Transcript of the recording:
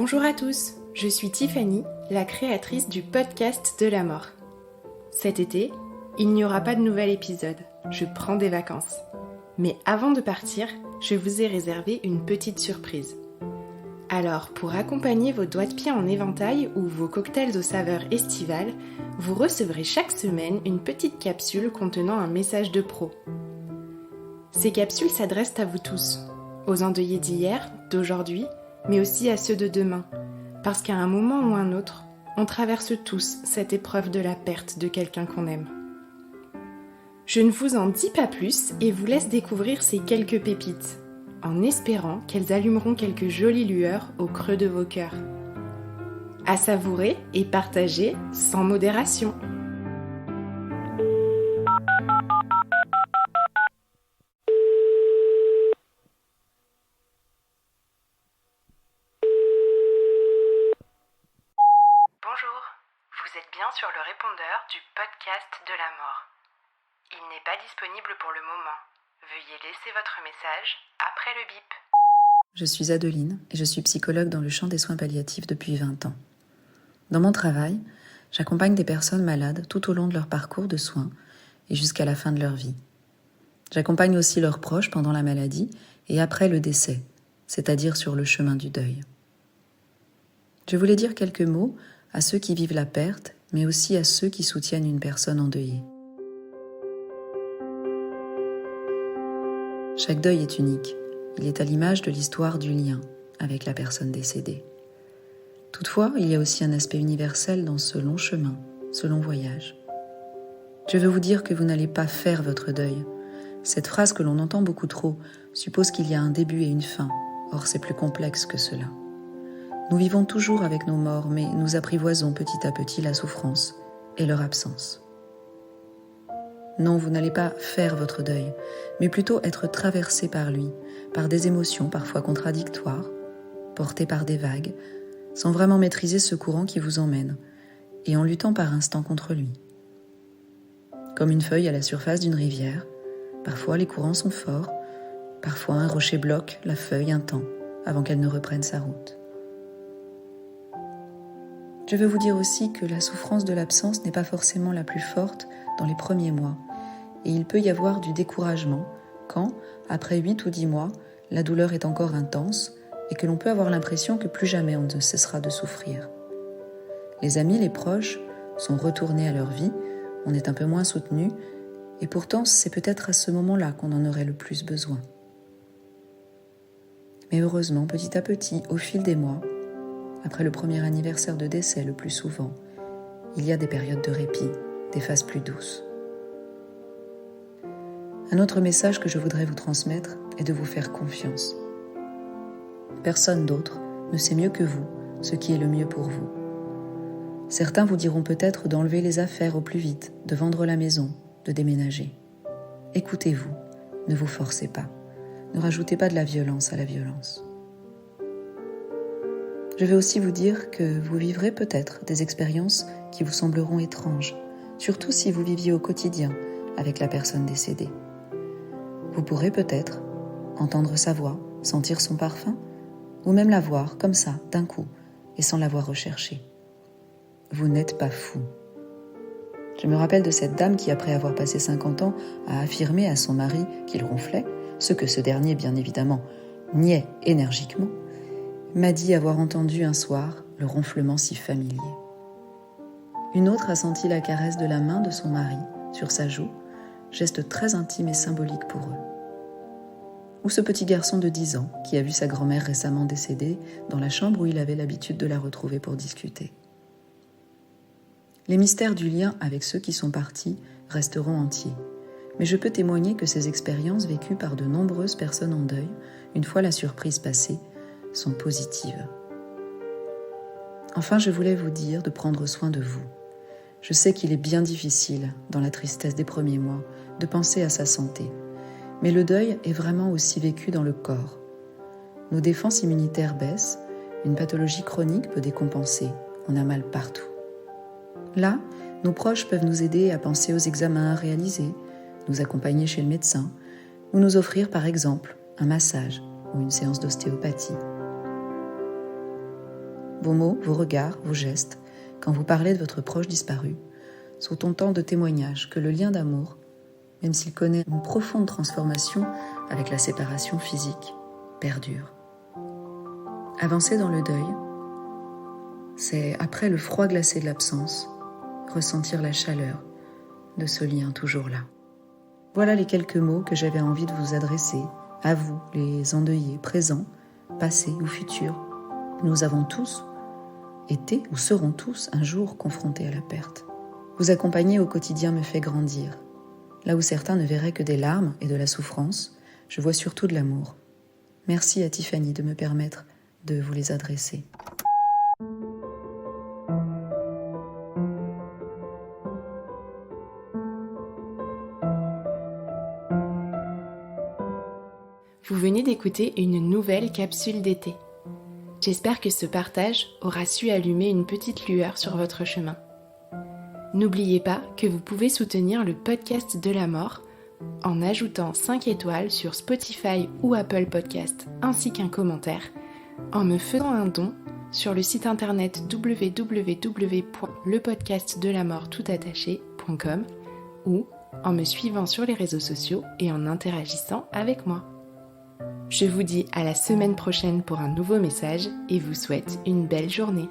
Bonjour à tous, je suis Tiffany, la créatrice du podcast de la mort. Cet été, il n'y aura pas de nouvel épisode, je prends des vacances. Mais avant de partir, je vous ai réservé une petite surprise. Alors, pour accompagner vos doigts de pied en éventail ou vos cocktails aux saveurs estivales, vous recevrez chaque semaine une petite capsule contenant un message de pro. Ces capsules s'adressent à vous tous, aux endeuillés d'hier, d'aujourd'hui, mais aussi à ceux de demain, parce qu'à un moment ou un autre, on traverse tous cette épreuve de la perte de quelqu'un qu'on aime. Je ne vous en dis pas plus et vous laisse découvrir ces quelques pépites, en espérant qu'elles allumeront quelques jolies lueurs au creux de vos cœurs. À savourer et partager sans modération. Bonjour, vous êtes bien sur le répondeur du podcast de la mort. Il n'est pas disponible pour le moment. Veuillez laisser votre message après le bip. Je suis Adeline et je suis psychologue dans le champ des soins palliatifs depuis 20 ans. Dans mon travail, j'accompagne des personnes malades tout au long de leur parcours de soins et jusqu'à la fin de leur vie. J'accompagne aussi leurs proches pendant la maladie et après le décès, c'est-à-dire sur le chemin du deuil. Je voulais dire quelques mots à ceux qui vivent la perte, mais aussi à ceux qui soutiennent une personne endeuillée. Chaque deuil est unique. Il est à l'image de l'histoire du lien avec la personne décédée. Toutefois, il y a aussi un aspect universel dans ce long chemin, ce long voyage. Je veux vous dire que vous n'allez pas faire votre deuil. Cette phrase que l'on entend beaucoup trop suppose qu'il y a un début et une fin. Or, c'est plus complexe que cela. Nous vivons toujours avec nos morts, mais nous apprivoisons petit à petit la souffrance et leur absence. Non, vous n'allez pas faire votre deuil, mais plutôt être traversé par lui, par des émotions parfois contradictoires, portées par des vagues, sans vraiment maîtriser ce courant qui vous emmène, et en luttant par instants contre lui. Comme une feuille à la surface d'une rivière, parfois les courants sont forts, parfois un rocher bloque la feuille un temps avant qu'elle ne reprenne sa route. Je veux vous dire aussi que la souffrance de l'absence n'est pas forcément la plus forte dans les premiers mois, et il peut y avoir du découragement quand, après 8 ou 10 mois, la douleur est encore intense et que l'on peut avoir l'impression que plus jamais on ne cessera de souffrir. Les amis, les proches sont retournés à leur vie, on est un peu moins soutenu, et pourtant c'est peut-être à ce moment-là qu'on en aurait le plus besoin. Mais heureusement, petit à petit, au fil des mois, après le premier anniversaire de décès le plus souvent, il y a des périodes de répit, des phases plus douces. Un autre message que je voudrais vous transmettre est de vous faire confiance. Personne d'autre ne sait mieux que vous ce qui est le mieux pour vous. Certains vous diront peut-être d'enlever les affaires au plus vite, de vendre la maison, de déménager. Écoutez-vous, ne vous forcez pas. Ne rajoutez pas de la violence à la violence. Je vais aussi vous dire que vous vivrez peut-être des expériences qui vous sembleront étranges, surtout si vous viviez au quotidien avec la personne décédée. Vous pourrez peut-être entendre sa voix, sentir son parfum, ou même la voir comme ça, d'un coup, et sans l'avoir recherchée. Vous n'êtes pas fou. Je me rappelle de cette dame qui, après avoir passé 50 ans, a affirmé à son mari qu'il ronflait, ce que ce dernier, bien évidemment, niait énergiquement, m'a dit avoir entendu un soir le ronflement si familier. Une autre a senti la caresse de la main de son mari sur sa joue, geste très intime et symbolique pour eux. Ou ce petit garçon de 10 ans qui a vu sa grand-mère récemment décédée dans la chambre où il avait l'habitude de la retrouver pour discuter. Les mystères du lien avec ceux qui sont partis resteront entiers, mais je peux témoigner que ces expériences vécues par de nombreuses personnes en deuil, une fois la surprise passée, sont positives. Enfin, je voulais vous dire de prendre soin de vous. Je sais qu'il est bien difficile, dans la tristesse des premiers mois, de penser à sa santé. Mais le deuil est vraiment aussi vécu dans le corps. Nos défenses immunitaires baissent, une pathologie chronique peut décompenser, on a mal partout. Là, nos proches peuvent nous aider à penser aux examens à réaliser, nous accompagner chez le médecin, ou nous offrir par exemple un massage ou une séance d'ostéopathie. vos mots, vos regards, vos gestes, quand vous parlez de votre proche disparu, sont autant de témoignages que le lien d'amour, même s'il connaît une profonde transformation avec la séparation physique, perdure. Avancer dans le deuil, c'est, après le froid glacé de l'absence, ressentir la chaleur de ce lien toujours là. Voilà les quelques mots que j'avais envie de vous adresser, à vous, les endeuillés, présents, passés ou futurs. Nous avons tous été ou serons tous un jour confrontés à la perte. Vous accompagner au quotidien me fait grandir. Là où certains ne verraient que des larmes et de la souffrance, je vois surtout de l'amour. Merci à Tiffany de me permettre de vous les adresser. Vous venez d'écouter une nouvelle capsule d'été. J'espère que ce partage aura su allumer une petite lueur sur votre chemin. N'oubliez pas que vous pouvez soutenir le podcast de la mort en ajoutant 5 étoiles sur Spotify ou Apple Podcast ainsi qu'un commentaire, en me faisant un don sur le site internet www.lepodcastdelamorttoutattaché.com ou en me suivant sur les réseaux sociaux et en interagissant avec moi. Je vous dis à la semaine prochaine pour un nouveau message et vous souhaite une belle journée.